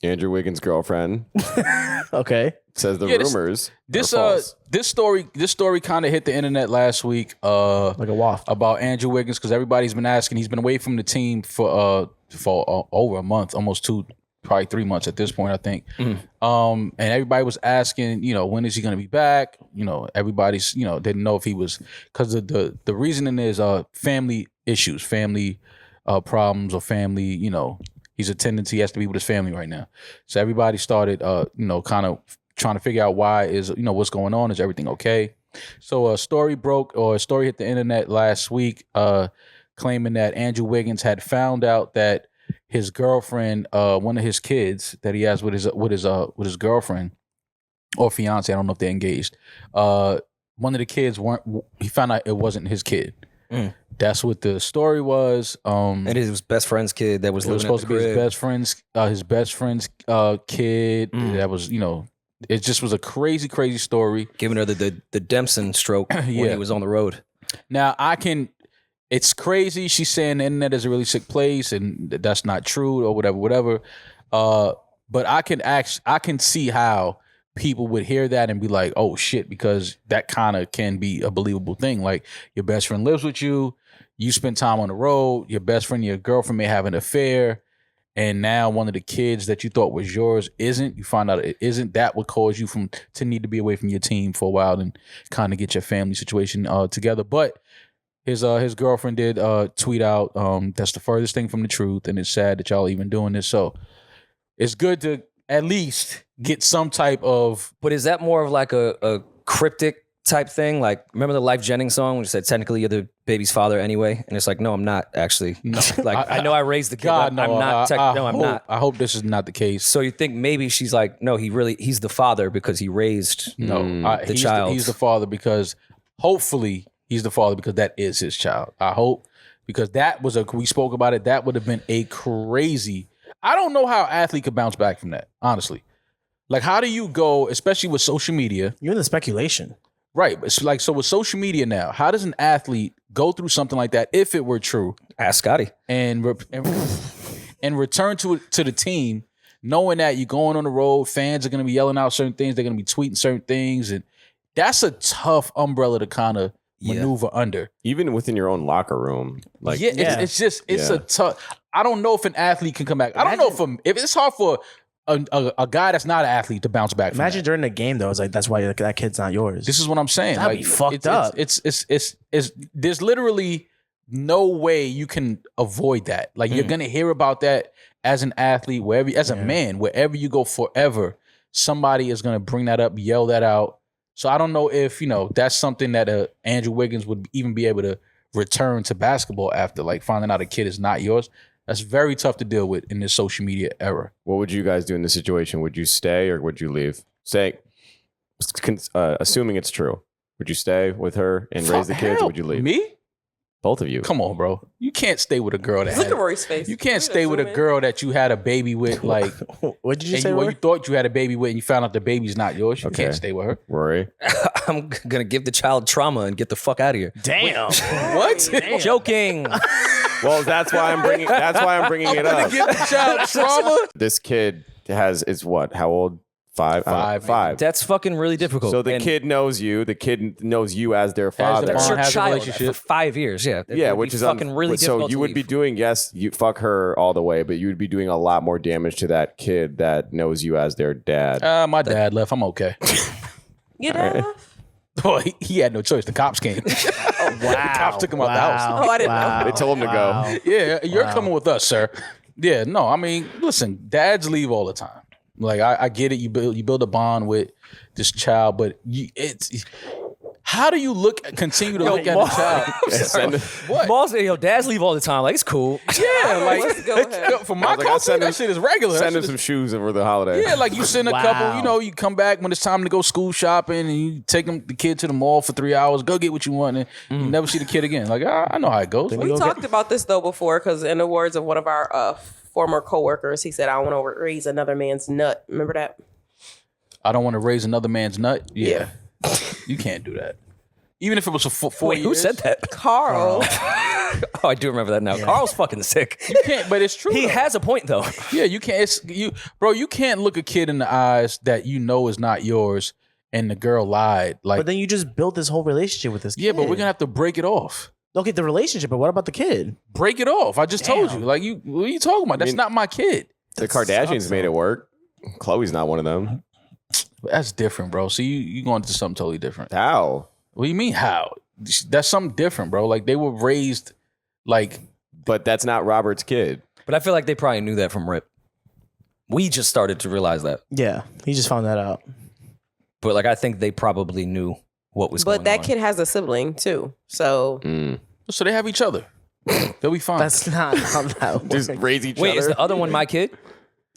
Andrew Wiggins' girlfriend. Okay. Says the rumors. This story kind of hit the internet last week. Like a waft. About Andrew Wiggins, because everybody's been asking. He's been away from the team for over a month, almost 2, probably 3 months at this point, I think. And everybody was asking, when is he going to be back? Everybody's, didn't know if he was, because the reasoning is family issues, family problems, or family, he's he has to be with his family right now. So everybody started, kind of trying to figure out why is, what's going on? Is everything okay? So a story hit the internet last week, claiming that Andrew Wiggins had found out that his girlfriend, one of his kids that he has with his girlfriend or fiance, I don't know if they're engaged. One of the kids he found out it wasn't his kid. That's what the story was. And it was his best friend's kid that was living supposed at the to be crib. his best friend's kid. That was, it just was a crazy, crazy story. Giving her the Dempson stroke when he was on the road. Now it's crazy. She's saying the internet is a really sick place, and that's not true, or whatever. But I can see how people would hear that and be like, "Oh shit," because that kind of can be a believable thing. Like, your best friend lives with you, you spend time on the road, your best friend, your girlfriend may have an affair, and now one of the kids that you thought was yours isn't. You find out it isn't. That would cause you to need to be away from your team for a while and kind of get your family situation together. But his girlfriend did tweet out, that's the furthest thing from the truth, and it's sad that y'all even doing this. So it's good to at least get some type of... But is that more of like a cryptic type thing? Like, remember the Life Jennings song when it said, technically you're the baby's father anyway? And it's like, no, I'm not actually. No. Like, I know I raised the kid, but I'm not. I'm not. I hope this is not the case. So you think maybe she's like, no, he's the father because he raised the child. He's the father because, hopefully, he's the father because that is his child. I hope, because we spoke about it, that would have been a crazy... I don't know how an athlete could bounce back from that, honestly. Like, how do you go, especially with social media? You're in the speculation. Right. It's like, so with social media now, how does an athlete go through something like that if it were true? Ask Scotty. And return to the team, knowing that you're going on the road, fans are going to be yelling out certain things, they're going to be tweeting certain things, and that's a tough umbrella to kind of maneuver under. Even within your own locker room. Like, it's a tough... I don't know if an athlete can come back. I don't know if it's hard for a guy that's not an athlete to bounce back. Imagine during the game though, it's like, that's why that kid's not yours. This is what I'm saying. That'd be fucked up. It's there's literally no way you can avoid that. Like, you're gonna hear about that as an athlete, wherever, as a man, wherever you go forever, somebody is gonna bring that up, yell that out. So I don't know if that's something that Andrew Wiggins would even be able to return to basketball after, like, finding out a kid is not yours. That's very tough to deal with in this social media era. What would you guys do in this situation? Would you stay or would you leave? Assuming it's true, would you stay with her and raise the kids, or would you leave? Me? Both of you. Come on, bro. You can't stay with a girl that Look at Rory's face. You can't stay with a girl that you had a baby with, like... What did you say, you thought you had a baby with and you found out the baby's not yours. You can't stay with her. Rory? I'm going to give the child trauma and get the fuck out of here. Damn. What? Damn. Joking. Well, that's why I'm bringing it up. Give the child trauma? This kid is what? How old? Five. That's fucking really difficult. So the kid knows you. The kid knows you as their father. That's your has a child relationship. for 5 years. Yeah. Yeah, which is fucking really difficult. So you would be doing, you fuck her all the way, but you would be doing a lot more damage to that kid that knows you as their dad. My dad left. I'm okay. You know? Boy, he had no choice. The cops came. Wow. The cops took him out the house. Oh, I didn't know. They told him to go. Yeah, you're coming with us, sir. Yeah, no, I mean, listen, dads leave all the time. Like, I get it. You build a bond with this child, but how do you continue to look at the child? What? Maul said, dads leave all the time. Like, it's cool. Yeah, like, Go ahead. for my culture, that shit is regular. Send him some shoes over the holiday. Yeah, like, you send a couple, you come back when it's time to go school shopping and you take the kid to the mall for 3 hours, go get what you want, and you never see the kid again. Like, I know how it goes. We talked about this, though, before, because in the words of one of our former coworkers, he said, I want to raise another man's nut. Remember that? I don't want to raise another man's nut? Yeah. You can't do that. Even if it was for 4 years. Who said that? Carl. Oh, I do remember that now. Yeah. Carl's fucking sick. You can't, but it's true. He though. has a point though. Yeah, you can't. Bro. You can't look a kid in the eyes that you know is not yours, and the girl lied. Like, But then you just built this whole relationship with this kid. yeah, but we're gonna have to break it off. Okay, the relationship, but what about the kid? Break it off. I just told Damn. you. Like, what are you talking about? That's not my kid. The Kardashians sucks, made it work. Chloe's not one of them. That's different, bro. See, you going into something totally different. How? What do you mean? How? That's something different, bro. Like, they were raised like. But that's not Robert's kid. But I feel like they probably knew that from Rip. We just started to realize that. Yeah, he just found that out. But like I think they probably knew what was going on. But that kid has a sibling too. So So they have each other. They'll be fine. That's not how that works. Just raise each Wait, other. is the other one my kid?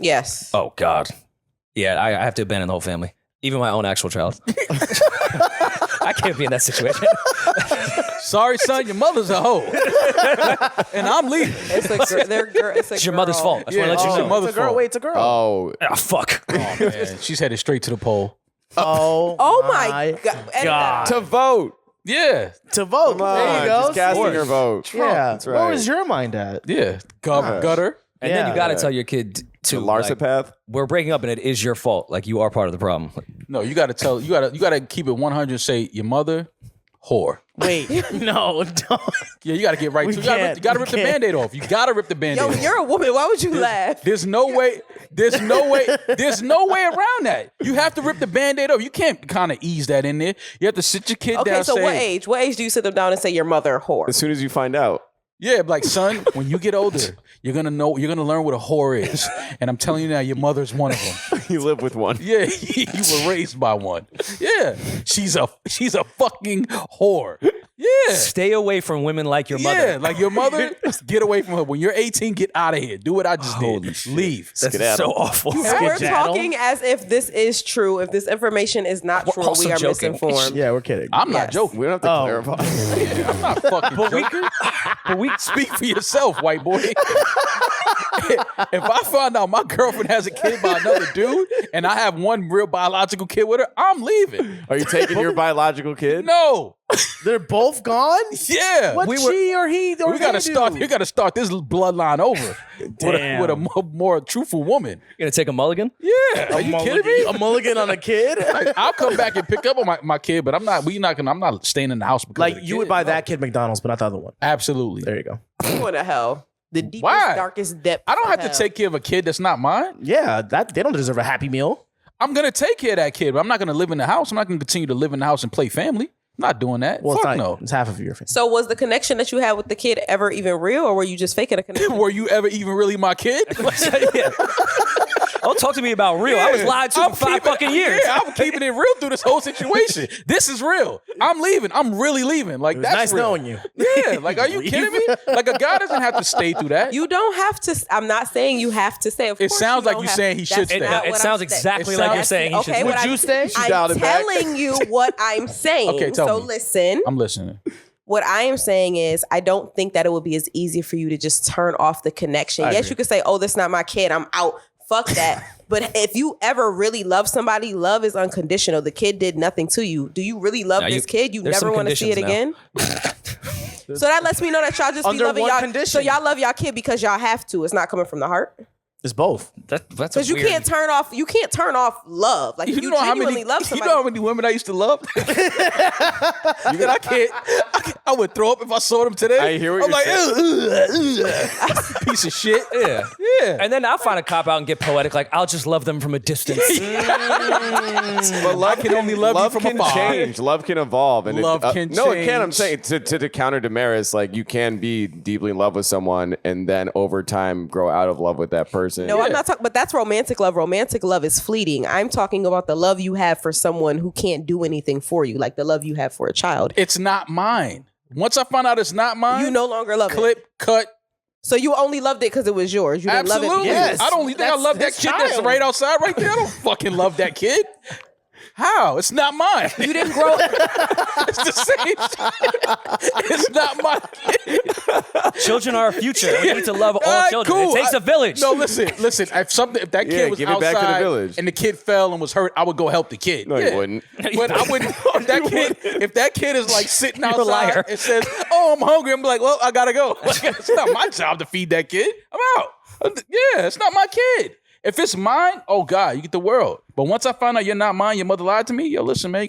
yes. Oh God. Yeah, I have to abandon the whole family. Even my own actual child. I can't be in that situation. Sorry, son, your mother's a hoe. And I'm leaving. It's a girl. It's your mother's fault. I just want to let you it's know. your mother's It's a girl. fault. Wait, it's a girl. Oh, Ah, fuck. Oh, man. She's headed straight to the poll. Oh my God. to vote. Yeah. To vote. Come on, There you go. just casting See? your vote. Yeah. That's right. Where was your mind at? Yeah. Gutter. And then you got to Yeah. tell your kid The to Larsapath. we're breaking up and it is your fault. Like you are part of the problem. No, you got to tell. You got to keep it 100. Say your mother, whore. Wait, no, don't. Yeah, you got to get right We to it. You got to can't. rip the We can't. Band-Aid off. You got to rip the Band-Aid Yo, off. you're a woman. Why would you laugh? There's no way around that. You have to rip the Band-Aid off. You can't kind of ease that in there. You have to sit your kid down. Okay, so say, what age? What age do you sit them down and say your mother a whore? As soon as you find out. Yeah, like, son, when you get older, you're gonna learn what a whore is. And I'm telling you now, your mother's one of them. You live with one. Yeah, you were raised by one. Yeah, she's a fucking whore. Yeah. Stay away from women like your mother. Yeah, like your mother, get away from her. When you're 18, get out of here. Do what I just did. Leave. That's so awful. And we're Skedaddle. talking as if this is true. If this information is not We're true, also we are joking. misinformed. Yeah, we're kidding. I'm not Yes. joking. We don't have to Oh. clarify. I'm not fucking joking. But we Speak for yourself, white boy. If I find out my girlfriend has a kid by another dude and I have one real biological kid with her, I'm leaving. Are you taking your biological kid? No. They're both gone? Yeah. What she or he or We gotta they start. do? We gotta start this bloodline over with a more truthful woman. gonna take a mulligan? Yeah, are you kidding me? A mulligan on a kid? Like, I'll come back and pick up on my kid, but I'm not. I'm not staying in the house because Like of the you kid. would buy No. that kid McDonald's, but not the other one. Absolutely. There you go. What the hell? The deepest, Why? darkest depth. I don't have of to hell. take care of a kid that's not mine. Yeah, that they don't deserve a Happy Meal. I'm gonna take care of that kid, but I'm not gonna live in the house. I'm not gonna continue to live in the house and play family. I'm not doing that. Well, Fuck it's not, no. it's half of your family. So was the connection that you had with the kid ever even real, or were you just faking a connection? Were you ever even really my kid? Yeah. Don't talk to me about real. I was lied to I'm for 5 keeping- fucking years. Yeah, I'm keeping it real through this whole situation. This is real. I'm leaving. I'm really leaving. Like, It was that's nice real. knowing you. Yeah, like, are you kidding me? Like, a guy doesn't have to stay through that. You don't have to. I'm not saying you have to stay. Of It course sounds like don't you have saying to. he should That's stay. not It what sounds I'm saying. exactly It like sounds- you're saying he Okay, should. what Would I- you stay? dialed I'm it back. telling you what I'm saying. Okay, tell so me. listen. I'm listening. What I am saying is, I don't think that it would be as easy for you to just turn off the connection. Yes, you could say, "Oh, that's not my kid. I'm out." Fuck that. But if you ever really love somebody, love is unconditional. The kid did nothing to you. Do you really love No, this kid? You there's never some want to see it conditions again? So that lets me know that y'all just be Under loving one y'all. condition. So y'all love y'all kid because y'all have to. It's not coming from the heart. It's both. That's Because you can't turn off. You can't turn off love. Like if you know how genuinely many? love You somebody. know how many women I used to love? I can't. I would throw up if I saw them today. I hear what I'm you're like, ugh, piece of shit. Yeah. Yeah. And then I'll find a cop out and get poetic, like, I'll just love them from a distance. But love can only love you from can afar. change. Love can evolve. And Love can No, it can. I'm change. saying to counter Demaris, like you can be deeply in love with someone and then over time grow out of love with that person. No, I'm not talking. But that's romantic love. Romantic love is fleeting. I'm talking about the love you have for someone who can't do anything for you, like the love you have for a child. It's not mine. Once I find out it's not mine, You no longer love it. clip, cut. So you only loved it because it was yours. You didn't Absolutely. love it. Yes, I don't think I that's love that his kid that's child. right outside right there. I don't fucking love that kid. How? It's not mine. You didn't grow. It's the same shit. It's not my kid. Children are our future. We need to love all children. Cool. It takes a village. No, listen. If that kid was give it back to the outside village. and the kid fell and was hurt, I would go help the kid. No, you wouldn't. But I wouldn't. If that kid is like sitting a outside liar. and says, "Oh, I'm hungry," I'm like, "Well, I gotta go." It's not my job to feed that kid. I'm out. Yeah, it's not my kid. If it's mine, oh God, you get the world. But once I find out you're not mine, your mother lied to me. Yo, listen, man,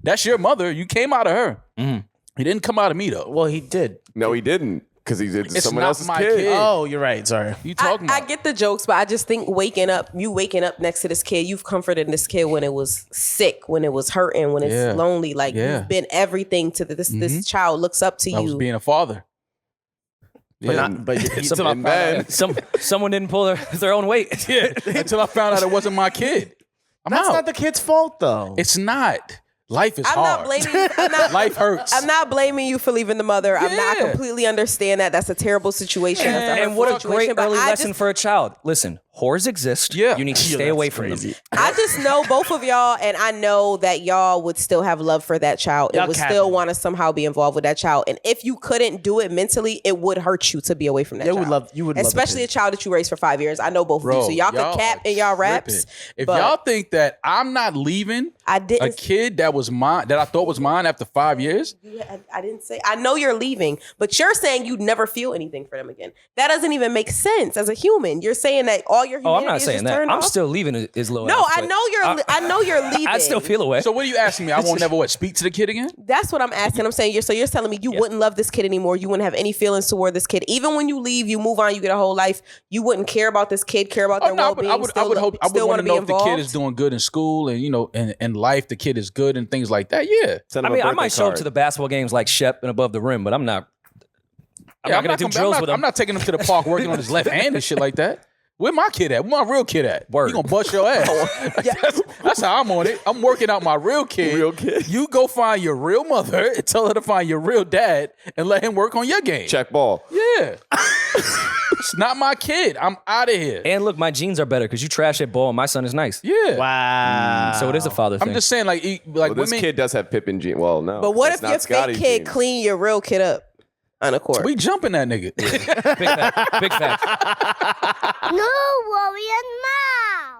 that's your mother. You came out of her. He didn't come out of me though. Well, he did. No, he didn't. Because he's It's someone not else's my kid. kid. Oh, you're right. Sorry. You talking I about? get the jokes, but I just think waking up next to this kid, you've comforted this kid when it was sick, when it was hurting, when it's lonely. Like you've been everything to this child looks up to I was you. being a father. Someone didn't pull their own weight. Yeah, until I found out it wasn't my kid. That's not the kid's fault, though. It's not. Life is I'm hard. not blaming you. Life hurts. I'm not blaming you for leaving the mother. I'm not Yeah. completely understand that. That's a terrible situation. That's a And hurtful what a situation, great but early I lesson just- for a child. Listen, whores exist. Yeah. You need to stay away from them. I just know both of y'all, and I know that y'all would still have love for that child. It Y'all would capping. still want to somehow be involved with that child. And if you couldn't do it mentally, it would hurt you to be away from that child. You would love the especially kid. a child that you raised for 5 years. I know both of you, so y'all could cap in y'all raps. tripping. If but y'all think that I'm not leaving I a didn't. kid that was mine, that I thought was mine after 5 years, I didn't say. I know you're leaving, but you're saying you'd never feel anything for them again. That doesn't even make sense as a human. You're saying that all your Oh, humanity I'm not is saying just that. turned I'm off? still leaving his little No, ass, I but know you're leaving. I still feel away. so what are you asking me? I won't never speak to the kid again? That's what I'm asking. I'm saying you're telling me you wouldn't love this kid anymore. You wouldn't have any feelings toward this kid. Even when you leave, you move on, you get a whole life. You wouldn't care about this kid, care about their well-being. I would still want want to to be know if the involved. kid is doing good in school and in life the kid is good and things like that. Yeah. Send I him a mean, I birthday might show up card. to the basketball games like Shep and above the rim, but I'm not Yeah, going to do drills with him. I'm not taking him to the park working on his left hand and shit like that. Where my kid at? Where my real kid at? Word. You gonna bust your ass. That's how I'm on it. I'm working out my real kid. Real kid. You go find your real mother and tell her to find your real dad and let him work on your game. Check ball. Yeah. It's not my kid. I'm out of here. And look, my genes are better because you trash at ball and my son is nice. Yeah. Wow. So it is a father thing. I'm just saying, like Well, this women. kid does have Pippen gene. Well, no. But what it's if not your Scotty fake kid genes. clean your real kid up on a court? We jumping that nigga. Big fact. Big fact. NewRoryNMal.